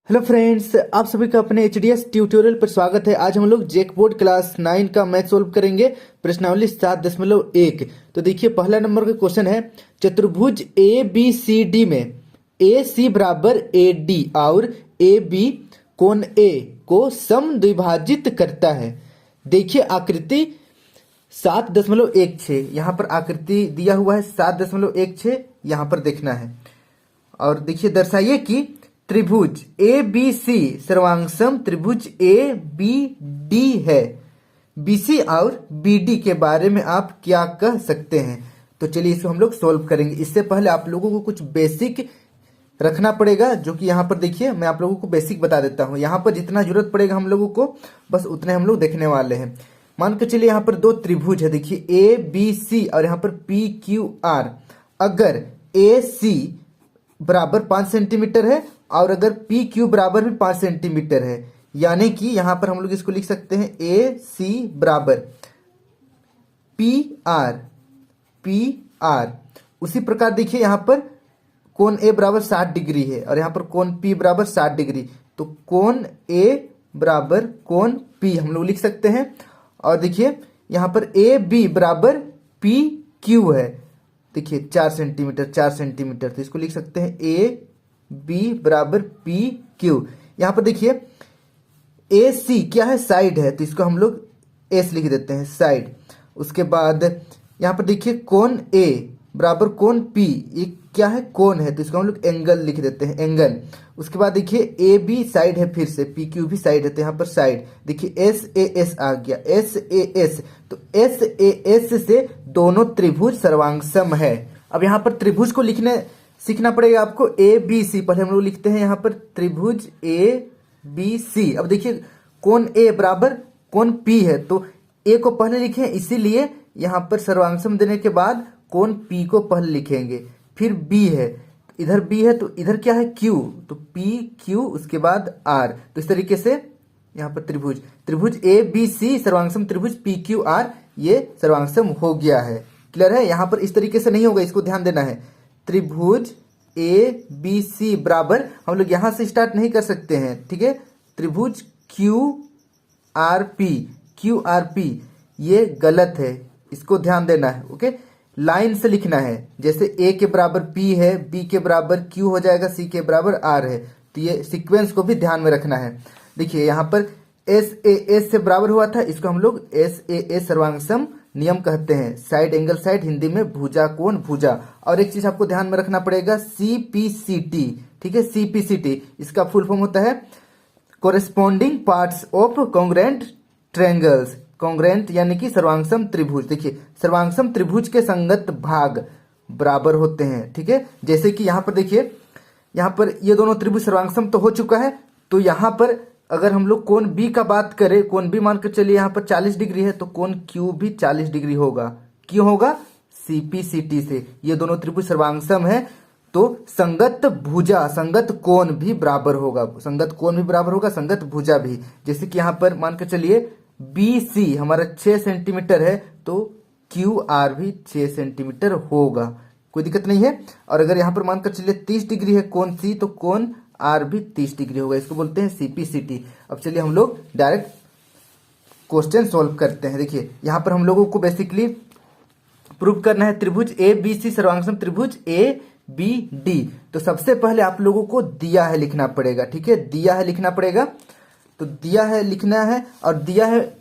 Hello friends, आप सभी का अपने एचडीएस ट्यूटोरियल पर स्वागत है। आज हम लोग जैकबोर्ड क्लास 9 का मैथ सोल्व करेंगे। प्रश्नावली 7.1। तो देखिए, पहला नंबर का क्वेश्चन है, चतुर्भुज ए बी सी डी में ए सी बराबर ए डी और ए बी कोण ए को समद्विभाजित करता है। देखिए आकृति 7.16, यहाँ पर आकृति दिया हुआ है 7.16, यहाँ पर देखना है। और देखिए, दर्शाइए कि त्रिभुज ए बी सी सर्वांगसम त्रिभुज ए बी डी है। बी सी और बी डी के बारे में आप क्या कह सकते हैं? तो चलिए इसको हम लोग सोल्व करेंगे। इससे पहले आप लोगों को कुछ बेसिक रखना पड़ेगा, जो कि यहाँ पर देखिए मैं आप लोगों को बेसिक बता देता हूँ। यहाँ पर जितना जरूरत पड़ेगा हम लोगों को, बस उतने हम लोग देखने वाले हैं। मान के चलिए यहाँ पर दो त्रिभुज है, देखिए ए बी सी और यहाँ पर पी क्यू आर। अगर ए सी बराबर 5 सेंटीमीटर है और अगर पी क्यू बराबर भी 5 सेंटीमीटर है, यानी कि यहां पर हम लोग इसको लिख सकते हैं ए सी बराबर पी आर। उसी प्रकार देखिए यहां पर कोण ए बराबर 60 डिग्री है और यहां पर कोण पी बराबर 60 डिग्री, तो कोण ए बराबर कोण पी हम लोग लिख सकते हैं। और देखिए यहां पर ए बी बराबर पी क्यू है, देखिए 4 सेंटीमीटर, तो इसको लिख सकते हैं ए बी बराबर पी क्यू। यहां पर देखिए ए सी क्या है, साइड है, तो इसको हम लोग एस लिख देते हैं, साइड। उसके बाद यहां पर देखिए कोण ए बराबर कोण पी, ये क्या है, कोण है, तो इसको हम लोग एंगल लिख देते हैं, एंगल। उसके बाद देखिए ए बी साइड है, फिर से पी क्यू भी साइड है, तो यहाँ पर साइड। देखिए एस ए एस आ गया, एस ए एस, तो एस ए एस से दोनों त्रिभुज सर्वांगसम है। अब यहाँ पर त्रिभुज को लिखने सीखना पड़ेगा आपको। ए बी सी पहले हम लोग लिखते हैं यहाँ पर त्रिभुज ए बी सी। अब देखिए कोण ए बराबर कोण पी है, तो ए को पहले लिखें, इसीलिए यहाँ पर सर्वांगसम देने के बाद कोण पी को पहले लिखेंगे। फिर बी है, इधर बी है, तो इधर क्या है, क्यू, तो पी क्यू, उसके बाद आर। तो इस तरीके से यहाँ पर त्रिभुज ए बी सी सर्वांगसम त्रिभुज पी क्यू आर, ये सर्वांगसम हो गया है। क्लियर है? यहाँ पर इस तरीके से नहीं होगा, इसको ध्यान देना है। त्रिभुज ए बी सी बराबर, हम लोग यहां से स्टार्ट नहीं कर सकते हैं, ठीक है। त्रिभुज क्यू आर पी, ये गलत है, इसको ध्यान देना है। ओके, लाइन से लिखना है, जैसे ए के बराबर पी है, बी के बराबर क्यू हो जाएगा, सी के बराबर आर है, तो ये सीक्वेंस को भी ध्यान में रखना है। देखिए यहाँ पर एस ए एस से बराबर हुआ था, इसको हम लोग एस ए एस सर्वांगसम नियम कहते हैं। साइड एंगल साइड, हिंदी में भुजा कोण भुजा। और एक चीज आपको ध्यान में रखना पड़ेगा, CPCT, ठीक है, CPCT इसका फुल फॉर्म होता है corresponding parts of congruent triangles. Congruent यानी कि सर्वांगसम त्रिभुज। देखिए सर्वांगसम त्रिभुज के संगत भाग बराबर होते हैं, ठीक है। जैसे कि यहाँ पर देखिए, यहाँ पर ये दोनों त्रिभुज सर्वांगसम तो हो चुका है, तो यहाँ पर अगर हम लोग कोण बी का बात करें, कोण बी मानकर चलिए यहाँ पर 40 डिग्री है, तो कोण क्यू भी 40 डिग्री होगा। क्यों होगा? CPCT से ये दोनों त्रिभुज सर्वांगसम है, तो संगत भुजा, संगत कोण भी बराबर होगा, संगत भुजा भी। जैसे कि यहाँ पर मानकर चलिए BC हमारा 6 सेंटीमीटर है, तो QR भी 6 सेंटीमीटर होगा, कोई दिक्कत नहीं है। और अगर यहाँ पर मानकर चलिए 30 डिग्री है कोण C, तो कोण R भी 30 डिग्री होगा, इसको बोलते हैं CPCT। अब चलिए हम लोग डायरेक्ट क्वेश्चन सॉल्व करते हैं। देखिए यहाँ पर हम लोगों को बेसिकली प्रूव करना है त्रिभुज ए बी सी सर्वांगसम त्रिभुज ए बी डी। तो सबसे पहले आप लोगों को दिया है लिखना पड़ेगा, ठीक है, दिया है लिखना पड़ेगा। तो दिया है लिखना है, और दिया है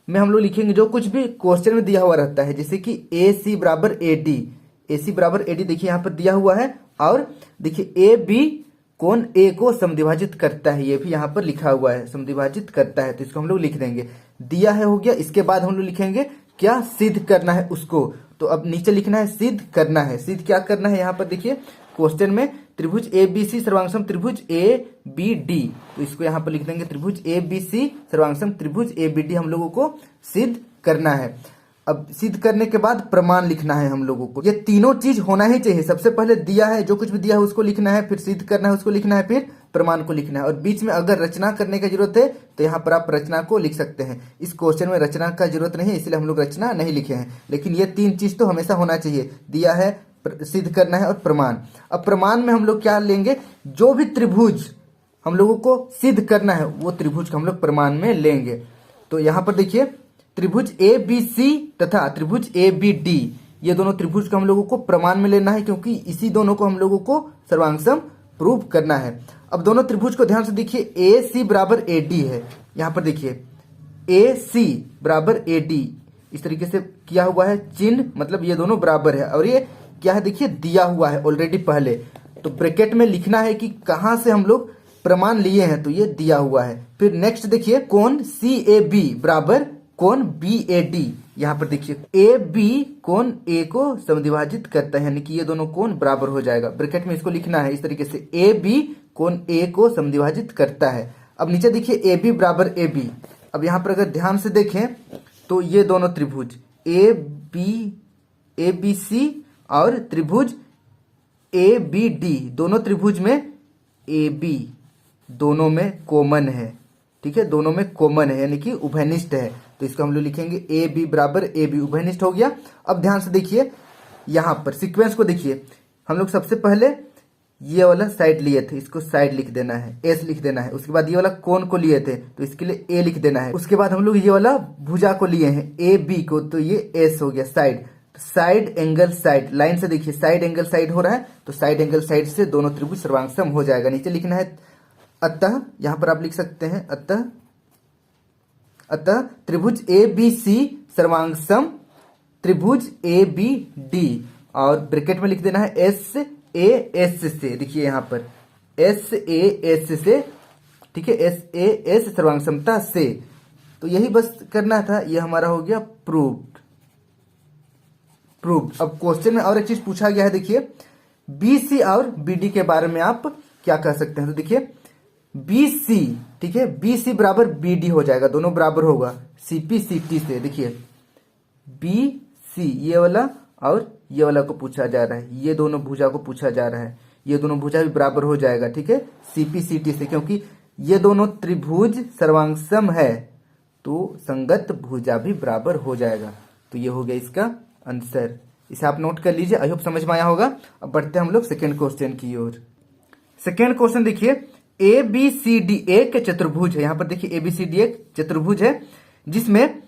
में हम लोग लिखेंगे जो कुछ भी क्वेश्चन में दिया हुआ रहता है, जैसे कि ए सी बराबर ए डी, देखिए यहाँ पर दिया हुआ है। और देखिए ए बी कोण ए को समद्विभाजित करता है, ये भी यहाँ पर लिखा हुआ है, समद्विभाजित करता है, तो इसको हम लोग लिख देंगे। दिया है हो गया, इसके बाद हम लोग लिखेंगे क्या, सिद्ध करना है उसको। तो अब नीचे लिखना है सिद्ध करना है। सिद्ध क्या करना है, यहाँ पर देखिए क्वेश्चन में त्रिभुज ए बी सी सर्वांगसम त्रिभुज ए बी डी, तो इसको यहाँ पर लिख देंगे त्रिभुज ए बी सी सर्वांगसम त्रिभुज ए बी डी हम लोगों को सिद्ध करना है। अब सिद्ध करने के बाद प्रमाण लिखना है हम लोगों को। ये तीनों चीज होना ही चाहिए। सबसे पहले दिया है, जो कुछ भी दिया है उसको लिखना है, फिर सिद्ध करना है उसको लिखना है, फिर प्रमाण को लिखना है। और बीच में अगर रचना करने की जरूरत है तो यहाँ पर आप रचना को लिख सकते हैं। इस क्वेश्चन में रचना का जरूरत नहीं है, इसलिए हम लोग रचना नहीं लिखे हैं, लेकिन ये 3 चीज तो हमेशा होना चाहिए, दिया है, सिद्ध करना है और प्रमाण। अब प्रमाण में हम लोग क्या लेंगे, जो भी त्रिभुज हम लोगों को सिद्ध करना है वो त्रिभुज को हम लोग प्रमाण में लेंगे। तो यहाँ पर देखिए त्रिभुज ए बी सी तथा त्रिभुज ए बी डी, ये दोनों त्रिभुज को हम लोगों को प्रमाण में लेना है, क्योंकि इसी दोनों को हम लोगों को सर्वांगसम प्रूव करना है। अब दोनों त्रिभुज को ध्यान से देखिए, ए सी बराबर ए डी है। यहाँ पर देखिए ए सी बराबर ए डी, इस तरीके से किया हुआ है चिन्ह, मतलब ये दोनों बराबर है। और ये क्या है देखिए, दिया हुआ है ऑलरेडी पहले, तो ब्रैकेट में लिखना है कि कहाँ से हम लोग प्रमाण लिए हैं, तो ये दिया हुआ है। फिर नेक्स्ट देखिए कोण सी ए बी बराबर कोण बी ए डी। यहाँ पर देखिए ए बी कोण ए को समद्विभाजित करता है, यानी कि ये दोनों कोण बराबर हो जाएगा। ब्रैकेट में इसको लिखना है इस तरीके से, ए बी कोण ए को समद्विभाजित करता है। अब नीचे देखिए ए बी बराबर ए बी। अब यहाँ पर अगर ध्यान से देखें तो ये दोनों त्रिभुज ए बी सी और त्रिभुज ए बी डी, दोनों त्रिभुज में ए बी दोनों में कॉमन है, ठीक है, दोनों में कॉमन है, यानी कि उभयनिष्ठ है। तो इसको हम लोग लिखेंगे ए बी बराबर ए बी, उभयनिष्ठ हो गया। अब ध्यान से देखिए यहाँ पर सीक्वेंस को देखिए, हम लोग सबसे पहले ये वाला साइड लिए थे, इसको साइड लिख देना है, एस लिख देना है। उसके बाद ये वाला कोण को लिए थे तो इसके लिए ए लिख देना है। उसके बाद हम लोग ये वाला भुजा को लिए हैं ए बी को, तो ये एस हो गया side. Side angle side, line से देखिए साइड एंगल साइड हो रहा है, तो साइड एंगल साइड से दोनों त्रिभुज सर्वांगसम हो जाएगा। नीचे लिखना है अतः, यहां पर आप लिख सकते हैं अतः त्रिभुज ए बी सी सर्वांगसम त्रिभुज ए बी डी, और ब्रैकेट में लिख देना है एस ए एस से, देखिए यहाँ पर एस ए एस से, ठीक है, एस ए एस सर्वांगसमता से। तो यही बस करना था, ये हमारा हो गया प्रूव्ड। अब क्वेश्चन में और एक चीज पूछा गया है, देखिए बी सी और बी डी के बारे में आप क्या कह सकते हैं। तो देखिए बी सी, ठीक है, बी सी बराबर बी डी हो जाएगा, दोनों बराबर होगा सीपी सी टी से। देखिए बी सी ये वाला और ये वाला को पूछा जा रहा है, ये दोनों भुजा को पूछा जा रहा है, ये दोनों भुजा भी बराबर हो जाएगा, ठीक है, सीपी सी टी से, क्योंकि ये दोनों त्रिभुज सर्वांगसम है तो संगत भुजा भी बराबर हो जाएगा। तो ये हो गया इसका आंसर, इसे आप नोट कर लीजिए। आई होप समझ में आया होगा। अब बढ़ते हैं हम लोग सेकेंड क्वेश्चन की ओर। सेकेंड क्वेश्चन देखिए ए बी सी डी एक चतुर्भुज है। यहाँ पर देखिए ए बी सी डी एक चतुर्भुज है जिसमें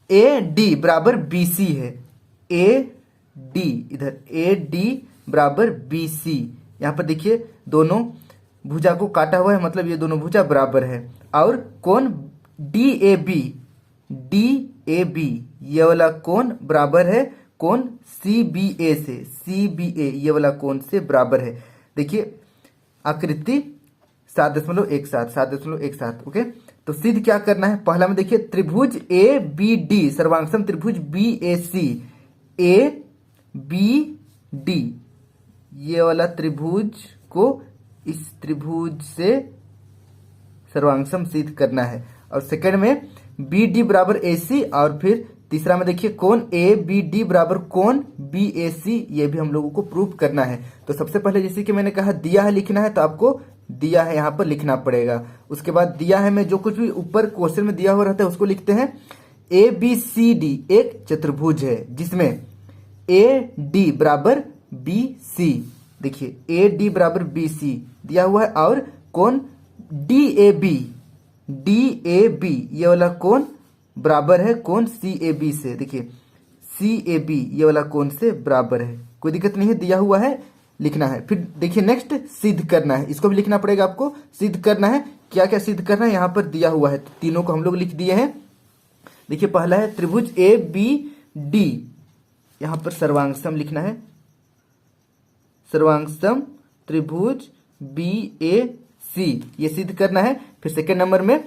ए डी बराबर बी सी है, ए डी इधर ए डी बराबर बी सी। यहाँ पर देखिए दोनों भुजा को काटा हुआ है, मतलब ये दोनों भुजा बराबर है। और कोण डी ए बी ये वाला कोण बराबर है कोण सी बी ए से, सी बी ए ये वाला कोण से बराबर है। देखिए आकृति 7.17 ओके। तो सिद्ध क्या करना है, पहला में देखिए त्रिभुज ए बी डी सर्वांगसम त्रिभुज B A C, A B D ये वाला त्रिभुज को इस त्रिभुज से सर्वांगसम सिद्ध करना है। और सेकंड में बी डी बराबर ए सी, और फिर तीसरा में देखिए कोण ए बी डी बराबर कोण बी ए सी, ये भी हम लोगों को प्रूव करना है। तो सबसे पहले जैसे कि मैंने कहा दिया है लिखना है, तो आपको दिया है यहाँ पर लिखना पड़ेगा। उसके बाद दिया है में जो कुछ भी ऊपर क्वेश्चन में दिया हुआ रहता है उसको लिखते हैं। ए बी सी डी एक चतुर्भुज है जिसमें ए डी बराबर बी सी, देखिए ए डी बराबर बी सी दिया हुआ है, और कोण डी ए बी ये वाला कोण बराबर है कोण सी ए बी से, देखिए सी ए बी ये वाला कोण से बराबर है, कोई दिक्कत नहीं है, दिया हुआ है लिखना है। फिर देखिए नेक्स्ट सिद्ध करना है, इसको भी लिखना पड़ेगा आपको। सिद्ध करना है, क्या क्या सिद्ध करना है यहाँ पर दिया हुआ है, तो तीनों को हम लोग लिख दिए हैं। देखिए पहला है त्रिभुज ए बी डी, यहाँ पर सर्वांगसम लिखना है, सर्वांगसम त्रिभुज बी ए सी ये सिद्ध करना है। फिर सेकेंड नंबर में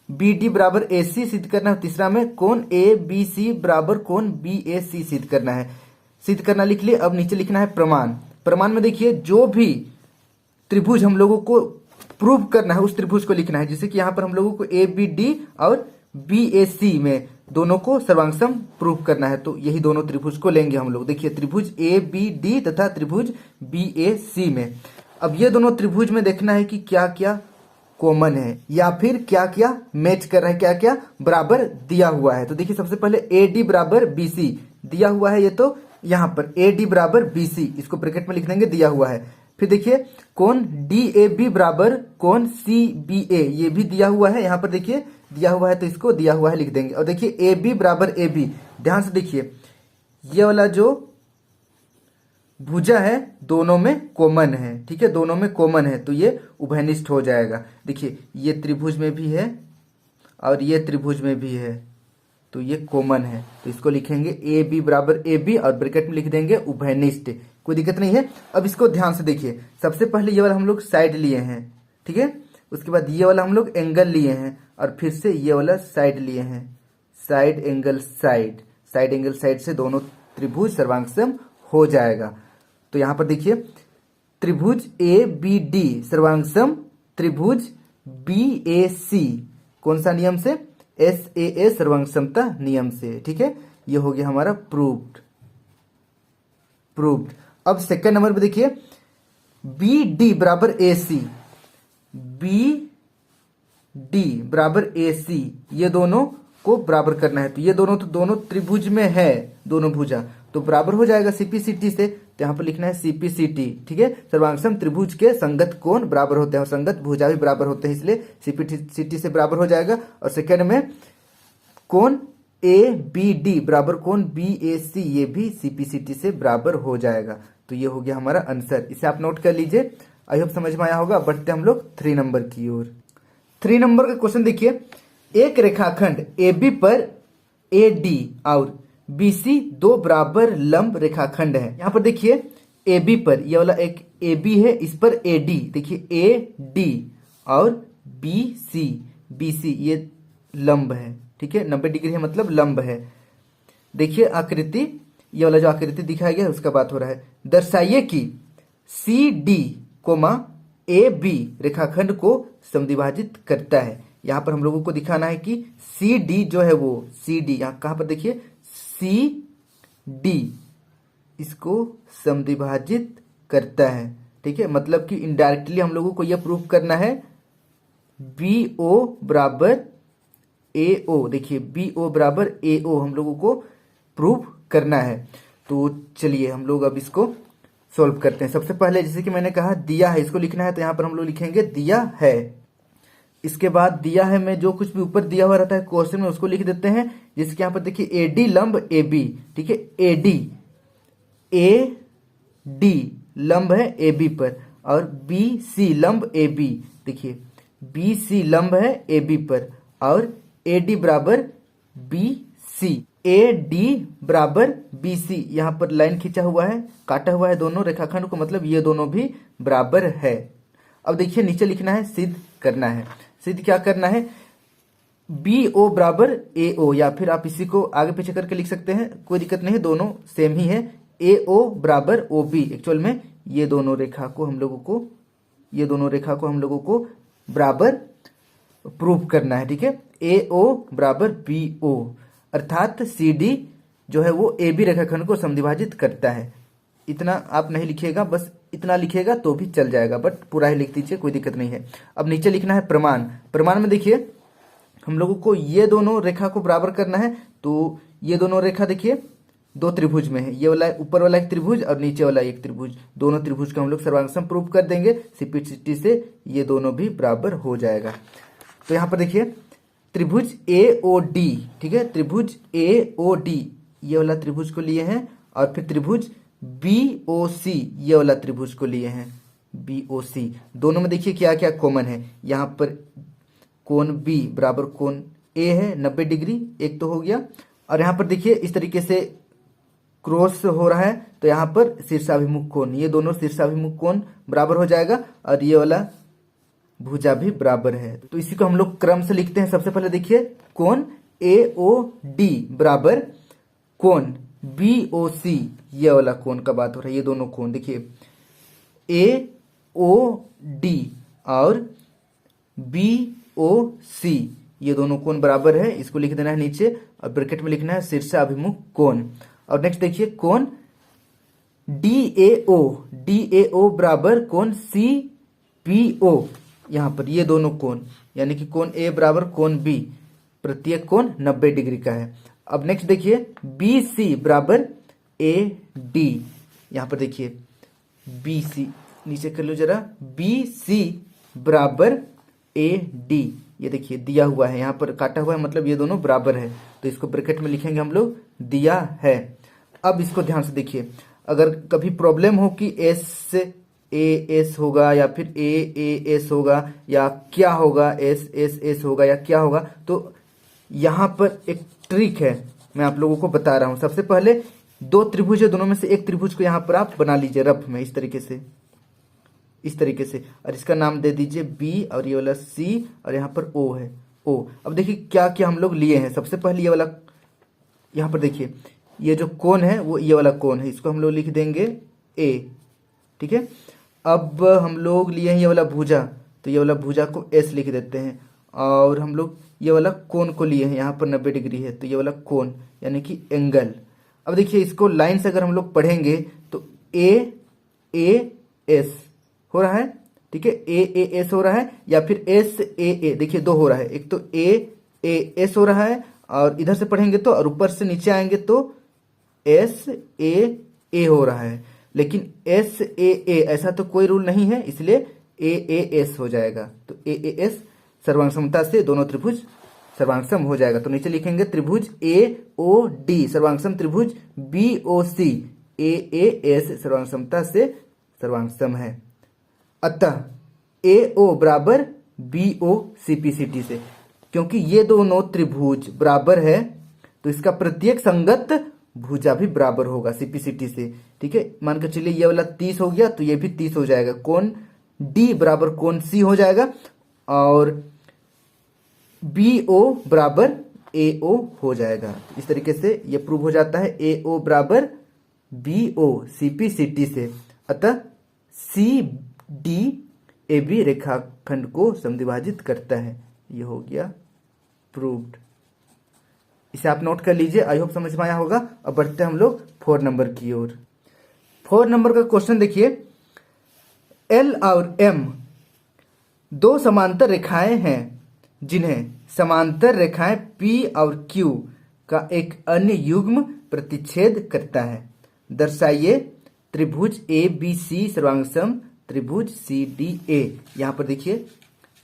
बी डी बराबर ए सी सिद्ध करना है। तीसरा में कोण ए बी सी बराबर कोण बी ए सी सिद्ध करना है। सिद्ध करना लिख लिए। अब नीचे लिखना है प्रमाण। प्रमाण में देखिए जो भी त्रिभुज हम लोगों को प्रूव करना है उस त्रिभुज को लिखना है, जैसे कि यहाँ पर हम लोगों को ए बी डी और बी ए सी में दोनों को सर्वांगसम प्रूव करना है, तो यही दोनों त्रिभुज को लेंगे हम लोग। देखिए त्रिभुज ए बी डी तथा त्रिभुज बी ए सी में अब ये दोनों त्रिभुज में देखना है कि क्या क्या कॉमन है या फिर क्या क्या मैच कर रहा है, क्या क्या बराबर दिया हुआ है। तो देखिए सबसे पहले ए डी बराबर बी सी दिया हुआ है, ये तो यहाँ पर ए डी बराबर बी सी इसको ब्रैकेट में लिख देंगे, दिया हुआ है। फिर देखिए कोण डी ए बी बराबर कोण सी बी ए, ये भी दिया हुआ है, यहाँ पर देखिए दिया हुआ है तो इसको दिया हुआ है लिख देंगे। और देखिए ए बी बराबर ए बी, ध्यान से देखिए ये वाला जो भुजा है दोनों में कॉमन है, ठीक है, दोनों में कॉमन है तो ये उभयनिष्ठ हो जाएगा। देखिए ये त्रिभुज में भी है और ये त्रिभुज में भी है तो ये कॉमन है, तो इसको लिखेंगे ए बी बराबर ए बी और ब्रैकेट में लिख देंगे उभयनिष्ठ, कोई दिक्कत नहीं है। अब इसको ध्यान से देखिए, सबसे पहले ये वाला हम लोग साइड लिए हैं, ठीक है, उसके बाद ये वाला हम लोग एंगल लिए हैं और फिर से ये वाला साइड लिए हैं, side angle side, side angle side से दोनों त्रिभुज सर्वांगसम हो जाएगा। तो यहां पर देखिए त्रिभुज ए बी डी सर्वांगसम त्रिभुज बी ए सी, कौन सा नियम से? एस ए सर्वांगसमता नियम से, ठीक है, ये हो गया हमारा प्रूव्ड। अब सेकंड नंबर पे देखिए बी डी बराबर ए सी, बी डी बराबर ए सी, ये दोनों को बराबर करना है, तो ये दोनों त्रिभुज में है, दोनों भुजा तो बराबर हो जाएगा सीपीसीटी से, तो यहाँ पर लिखना है सीपीसीटी, ठीक है, सर्वांगसम त्रिभुज के संगत कोण बराबर होते हैं और संगत भुजा भी बराबर होते हैं, इसलिए सीपीसीटी से बराबर हो जाएगा। और सेकंड में कोण ए बी डी बराबर कोण बी ए सी, ये भी सीपीसीटी से बराबर हो जाएगा। तो ये हो गया हमारा आंसर, इसे आप नोट कर लीजिए। आई होप समझ में आया होगा। बढ़ते हम लोग 3 नंबर की ओर। 3 नंबर का क्वेश्चन देखिए, एक रेखाखंड ए बी पर ए डी और BC 2 बराबर लंब रेखाखंड है। यहाँ पर देखिए AB पर, ये वाला एक AB है, इस पर AD, देखिए AD और BC ये लंब है, ठीक है, 90 डिग्री है मतलब लंब है। देखिए आकृति, ये वाला जो आकृति दिखाया गया है उसका बात हो रहा है। दर्शाइए कि CD, AB रेखाखंड को समद्विभाजित करता है। यहाँ पर हम लोगों को दिखाना है कि CD जो है वो CD, यहाँ कहाँ पर देखिए CD इसको समद्विभाजित करता है, ठीक है, मतलब कि इनडायरेक्टली हम लोगों को यह प्रूफ करना है BO बराबर AO, देखिए BO बराबर AO हम लोगों को प्रूफ करना है। तो चलिए हम लोग अब इसको सॉल्व करते हैं। सबसे पहले जैसे कि मैंने कहा दिया है, इसको लिखना है, तो यहाँ पर हम लोग लिखेंगे दिया है। इसके बाद दिया है में जो कुछ भी ऊपर दिया हुआ रहता है क्वेश्चन में उसको लिख देते हैं। जैसे कि यहाँ पर देखिए एडी लंब ए बी, ठीक है, AD लंब है ए बी पर, और BC लंब ए बी, देखिए BC लंब है ए बी पर, और AD बराबर BC, AD बराबर BC, यहाँ पर लाइन खींचा हुआ है, काटा हुआ है दोनों रेखाखंड को, मतलब ये दोनों भी बराबर है। अब देखिए नीचे लिखना है, सिद्ध करना है। सिद्ध क्या करना है? BO बराबर AO, या फिर आप इसी को आगे पीछे करके लिख सकते हैं, कोई दिक्कत नहीं है, दोनों सेम ही है। AO बराबर OB, एक्चुअल में ये दोनों रेखा को हम लोगों को बराबर प्रूव करना है, ठीक है। AO बराबर BO, अर्थात CD जो है वो AB रेखाखंड को समद्विभाजित करता है। इतना आप नहीं लिखिएगा, बस इतना लिखिएगा तो भी चल जाएगा, बट पूरा ही लिख दीजिए, कोई दिक्कत नहीं है। अब नीचे लिखना है प्रमाण। प्रमाण में देखिए हम लोगों को ये दोनों रेखा को बराबर करना है, तो ये दोनों रेखा देखिए 2 त्रिभुज में है, ये वाला ऊपर वाला एक त्रिभुज और नीचे वाला एक त्रिभुज, दोनों त्रिभुज का हम लोग सर्वांगसम प्रूव कर देंगे सीपीसीटी से, ये दोनों भी बराबर हो जाएगा। तो यहाँ पर देखिए त्रिभुज AOD, ठीक है, त्रिभुज AOD ये वाला त्रिभुज को लिए हैं, और फिर त्रिभुज BOC ये वाला त्रिभुज को लिए हैं, BOC। दोनों में देखिए क्या क्या कॉमन है, यहाँ पर कोण B बराबर कोण A है 90 डिग्री, एक तो हो गया, और यहाँ पर देखिए इस तरीके से क्रॉस हो रहा है, तो यहाँ पर शीर्षाभिमुख कोण, ये दोनों शीर्षाभिमुख कोण बराबर हो जाएगा, और ये वाला भुजा भी बराबर है। तो इसी को हम लोग क्रम से लिखते हैं। सबसे पहले देखिए कोण AOD बराबर कोण BOC, ये वाला कोण का बात हो रहा है, ये दोनों कोण देखिए AOD और BOC ये दोनों कोण बराबर है, इसको लिख देना है नीचे, और ब्रैकेट में लिखना है शीर्षाभिमुख कोण। और नेक्स्ट देखिए कोण DAO बराबर कोण CPO, यहाँ पर ये दोनों कोण, यानी कि कोण A बराबर कोण B, प्रत्येक कोण 90 डिग्री का है। अब नेक्स्ट देखिए BC बराबर AD, यहाँ पर देखिए BC नीचे कर लो जरा, बी सी बराबर ए डी। ये देखिए दिया हुआ है, यहाँ पर काटा हुआ है, मतलब ये दोनों बराबर है, तो इसको ब्रैकेट में लिखेंगे हम लोग, दिया है। अब इसको ध्यान से देखिए, अगर कभी प्रॉब्लम हो कि एस ए एस होगा या फिर ए एस होगा या क्या होगा, एस एस एस होगा या क्या होगा, तो यहाँ पर एक ट्रिक है, मैं आप लोगों को बता रहा हूं। सबसे पहले दो त्रिभुज है, दोनों में से एक त्रिभुज को यहाँ पर आप बना लीजिए रफ में, इस तरीके से, इस तरीके से, और इसका नाम दे दीजिए बी, और ये वाला सी, और यहाँ पर ओ है, ओ। अब देखिए क्या क्या हम लोग लिए हैं। सबसे पहले ये वाला, यहाँ पर देखिए ये जो कोण है वो ये वाला कोण है, इसको हम लोग लिख देंगे ए, ठीक है। अब हम लोग लिए हैं ये वाला भुजा, तो ये वाला भुजा को एस लिख देते हैं, और हम लोग ये वाला कोण को लिए हैं, यहाँ पर 90 डिग्री है, तो ये वाला कोण यानी कि एंगल। अब देखिए इसको लाइन से अगर हम लोग पढ़ेंगे तो ए एस हो रहा है, ठीक है, ए एस हो रहा है, या फिर एस ए, देखिए दो हो रहा है, एक तो ए एस हो रहा है, और इधर से पढ़ेंगे तो, और ऊपर से नीचे आएंगे तो एस ए हो रहा है। लेकिन एस ए ऐसा तो कोई रूल नहीं है, इसलिए ए एस हो जाएगा। तो ए एस सर्वांग समता से दोनों त्रिभुज सर्वांगसम हो जाएगा। तो नीचे लिखेंगे त्रिभुज ए ओ डी सर्वांगसम त्रिभुज B O C A S सर्वांग समता से सर्वांगसम है। अतः ए ओ बराबर B O C P C T से, क्योंकि ये दोनों त्रिभुज बराबर है तो इसका प्रत्येक संगत भुजा भी बराबर होगा सीपीसीटी से, ठीक है। मान कर चलिए ये वाला 30 हो गया तो ये भी 30 हो जाएगा, कोण डी बराबर कोण सी हो जाएगा, और बी ओ बराबर ए ओ हो जाएगा। इस तरीके से ये प्रूव हो जाता है ए ओ बराबर बी ओ सीपीसीटी से। अतः सी डी ए बी रेखाखंड को समद्विभाजित करता है। ये हो गया प्रूव्ड। इसे आप नोट कर लीजिए, आई होप समझ में आया होगा। अब बढ़ते हैं हम लोग 4 नंबर की ओर। 4 नंबर का क्वेश्चन देखिए, एल और एम दो समांतर रेखाएं हैं जिन्हें समांतर रेखाएं पी और क्यू का एक अन्य युग्म प्रतिच्छेद करता है। दर्शाइए त्रिभुज ए बी सी सर्वांगसम त्रिभुज सी डी ए। यहां पर देखिए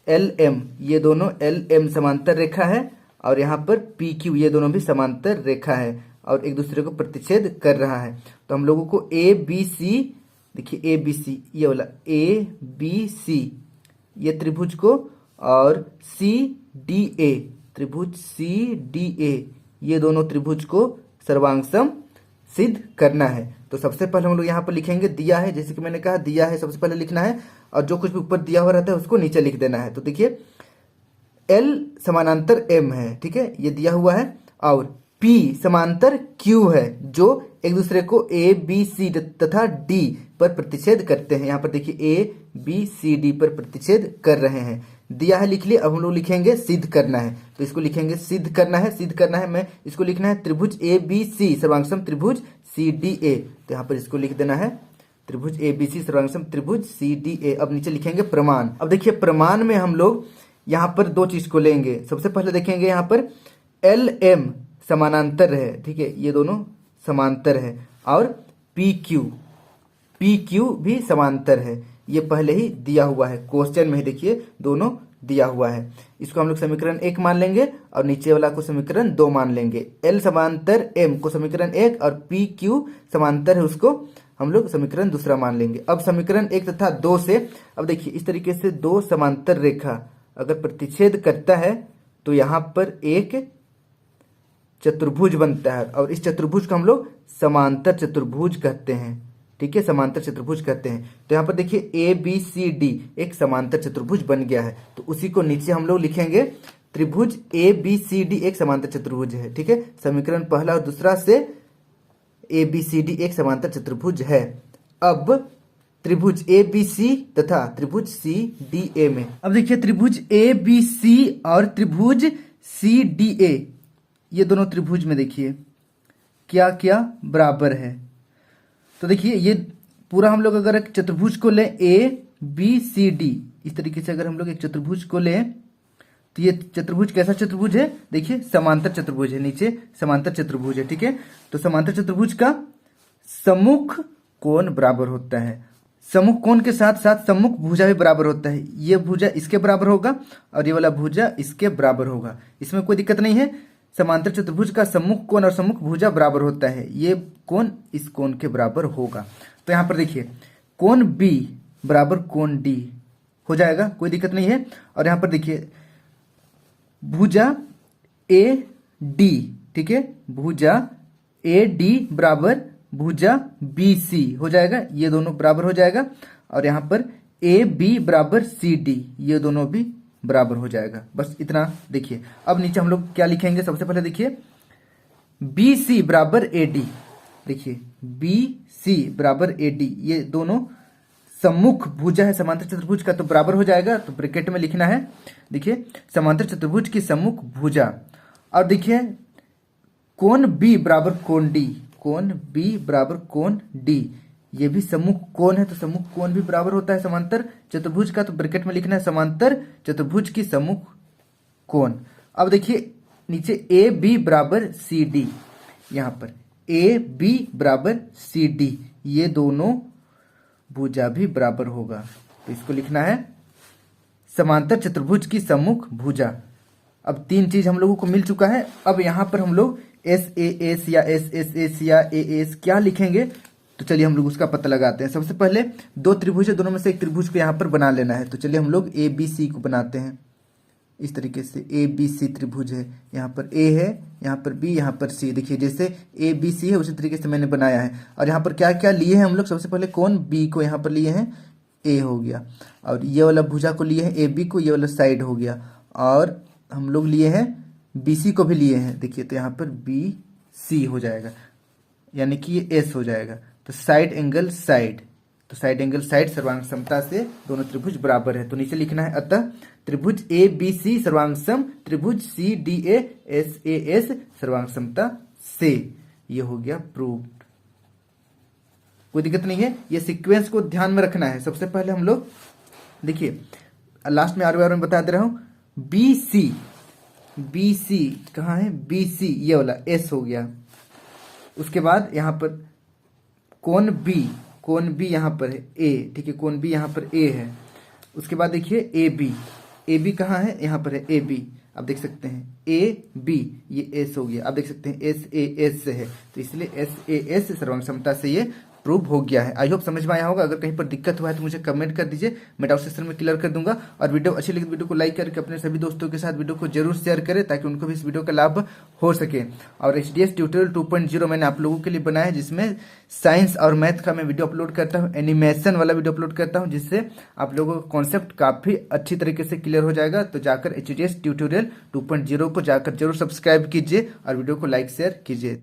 एल एम, ये दोनों एल एम समांतर रेखा है, और यहाँ पर पी क्यू ये दोनों भी समांतर रेखा है और एक दूसरे को प्रतिच्छेद कर रहा है। तो हम लोगों को ए बी सी, देखिए ए बी सी ये वाला ए बी सी ये त्रिभुज को, और सी डी ए त्रिभुज सी डी ए ये दोनों त्रिभुज को सर्वांगसम सिद्ध करना है। तो सबसे पहले हम लोग यहाँ पर लिखेंगे, दिया है, जैसे कि मैंने कहा दिया है सबसे पहले लिखना है, और जो कुछ भी ऊपर दिया हुआ रहता है उसको नीचे लिख देना है। तो देखिए L समानांतर M है, ठीक है, ये दिया हुआ है, और P समांतर Q है, जो एक दूसरे को A B C तथा D पर प्रतिच्छेद करते हैं। यहाँ पर देखिए A B C D पर प्रतिच्छेद कर रहे हैं, दिया है लिख लिए। अब हम लोग लिखेंगे सिद्ध करना है, तो इसको लिखेंगे सिद्ध करना है, सिद्ध करना है, मैं इसको लिखना है त्रिभुज A B C सर्वांगसम त्रिभुज C D A। तो यहाँ पर इसको लिख देना है त्रिभुज A B C सर्वांगसम त्रिभुज C D A। अब नीचे लिखेंगे प्रमाण। अब देखिए प्रमाण में हम लोग यहाँ पर दो चीज को लेंगे। सबसे पहले देखेंगे यहाँ पर एल एम समानांतर है, ठीक है, ये दोनों समांतर है, और पी क्यू भी समांतर है, ये पहले ही दिया हुआ है, क्वेश्चन में ही देखिए दोनों दिया हुआ है। इसको हम लोग समीकरण 1 मान लेंगे और नीचे वाला को समीकरण 2 मान लेंगे। एल समांतर एम को समीकरण 1 और पी क्यू समांतर है उसको हम लोग समीकरण दूसरा मान लेंगे। अब समीकरण 1 तथा 2 से, अब देखिए इस तरीके से दो समांतर रेखा अगर प्रतिच्छेद करता है तो यहाँ पर एक चतुर्भुज बनता है, और इस चतुर्भुज को हम लोग समांतर चतुर्भुज कहते हैं, ठीक है, समांतर चतुर्भुज कहते हैं। तो यहाँ पर देखिए ए बी सी डी एक समांतर चतुर्भुज बन गया है, तो उसी को नीचे हम लोग लिखेंगे त्रिभुज ए बी सी डी एक समांतर चतुर्भुज है, ठीक है। समीकरण पहला और दूसरा से ए बी सी डी एक समांतर चतुर्भुज है। अब त्रिभुज ए बी सी तथा त्रिभुज सी डी ए में, अब देखिए त्रिभुज ए बी सी और त्रिभुज सी डी ए ये दोनों त्रिभुज में देखिए क्या क्या बराबर है। तो देखिए ये पूरा हम लोग अगर एक चतुर्भुज को लें ए बी सी डी, इस तरीके से अगर हम लोग एक चतुर्भुज को लें तो ये चतुर्भुज कैसा चतुर्भुज है, देखिए समांतर चतुर्भुज है, नीचे समांतर चतुर्भुज है, ठीक है। तो समांतर चतुर्भुज का सम्मुख कोण बराबर होता है, सम्मुख कोण के साथ साथ सम्मुख भुजा भी बराबर होता है। ये भुजा इसके बराबर होगा और ये वाला भुजा इसके बराबर होगा, इसमें कोई दिक्कत नहीं है। समांतर चतुर्भुज का सम्मुख कोण और सम्मुख भुजा बराबर होता है, ये कोण इस कोण के बराबर होगा। तो यहाँ पर देखिए कोण बी बराबर कोण डी हो जाएगा, कोई दिक्कत नहीं है। और यहाँ पर देखिए भुजा ए डी, ठीक है, भुजा ए डी बराबर भुजा बी सी हो जाएगा, ये दोनों बराबर हो जाएगा। और यहाँ पर ए बी बराबर सी डी, ये दोनों भी बराबर हो जाएगा। बस इतना देखिए। अब नीचे हम लोग क्या लिखेंगे, सबसे पहले देखिए बी सी बराबर ए डी, देखिए बी सी बराबर ए डी, ये दोनों सम्मुख भुजा है समांतर चतुर्भुज का, तो बराबर हो जाएगा। तो ब्रैकेट में लिखना है, देखिए समांतर चतुर्भुज की सम्मुख भुजा। और देखिए कोण बी बराबर कोण डी, कोण बी बराबर कोण डी, ये भी सम्मुख कोण है, तो सम्मुख कोण भी बराबर होता है समांतर चतुर्भुज का। तो ब्रैकेट में लिखना है समांतर चतुर्भुज की सम्मुख कोण। अब देखिए नीचे ए बी बराबर सी डी, यहाँ पर ए बी बराबर सी डी, ये दोनों भुजा भी बराबर होगा। तो इसको लिखना है समांतर चतुर्भुज की सम्मुख भुजा। अब तीन चीज हम लोगों को मिल चुका है। अब यहाँ पर हम लोग एस ए एस या एस एस एस या ए एस क्या लिखेंगे, तो चलिए हम लोग उसका पता लगाते हैं। सबसे पहले दो त्रिभुज है, दोनों में से एक त्रिभुज को यहाँ पर बना लेना है। तो चलिए हम लोग ए बी सी को बनाते हैं इस तरीके से। ए बी सी त्रिभुज है, यहाँ पर ए है, यहाँ पर बी, यहाँ पर सी। देखिए जैसे ए बी सी है उसी तरीके से मैंने बनाया है। और यहाँ पर क्या क्या लिए हैं हम लोग, सबसे पहले कोण बी को यहाँ पर लिए हैं, ए हो गया, और ये वाला भुजा को लिए हैं ए बी को, ये वाला साइड हो गया। और हम लोग लिए हैं बी सी को भी लिए हैं, देखिए तो यहाँ पर बी सी हो जाएगा, यानी कि ये एस हो जाएगा। तो साइड एंगल साइड, तो साइड एंगल साइड सर्वांग समता से दोनों त्रिभुज बराबर है। तो नीचे लिखना है अतः त्रिभुज ए बी सी सर्वांग सम त्रिभुज सी डी ए एस सर्वांग समता से, ये हो गया प्रूव्ड। कोई दिक्कत नहीं है, ये सीक्वेंस को ध्यान में रखना है। सबसे पहले हम लोग देखिए लास्ट में आर में बता दे रहा हूं, बी सी कहाँ है, बी सी ये वाला एस हो गया। उसके बाद यहाँ पर कोण बी यहाँ पर है ए, ठीक है, कोण बी यहाँ पर ए है। उसके बाद देखिए ए बी कहाँ है, यहाँ पर है ए बी, आप देख सकते हैं ए बी, ये एस हो गया। आप देख सकते हैं एस ए एस से है, तो इसलिए एस ए एस सर्वांग समता से ये प्रूव हो गया है। आई होप समझ में आया होगा। अगर कहीं पर दिक्कत हुआ है तो मुझे कमेंट कर दीजिए, मैं डाउट सेक्शन में क्लियर कर दूंगा। और वीडियो अच्छी लगी तो वीडियो को लाइक करके अपने सभी दोस्तों के साथ वीडियो को जरूर शेयर करें, ताकि उनको भी इस वीडियो का लाभ हो सके। और HDS ट्यूटोरियल 2.0 मैंने आप लोगों के लिए बनाया है, जिसमें साइंस और मैथ का मैं वीडियो अपलोड करता हूँ, एनिमेशन वाला वीडियो अपलोड करता हूँ, जिससे आप लोगों का कॉन्सेप्ट काफी अच्छी तरीके से क्लियर हो जाएगा। तो जाकर HDS ट्यूटोरियल 2.0 को जाकर जरूर सब्सक्राइब कीजिए और वीडियो को लाइक शेयर कीजिए।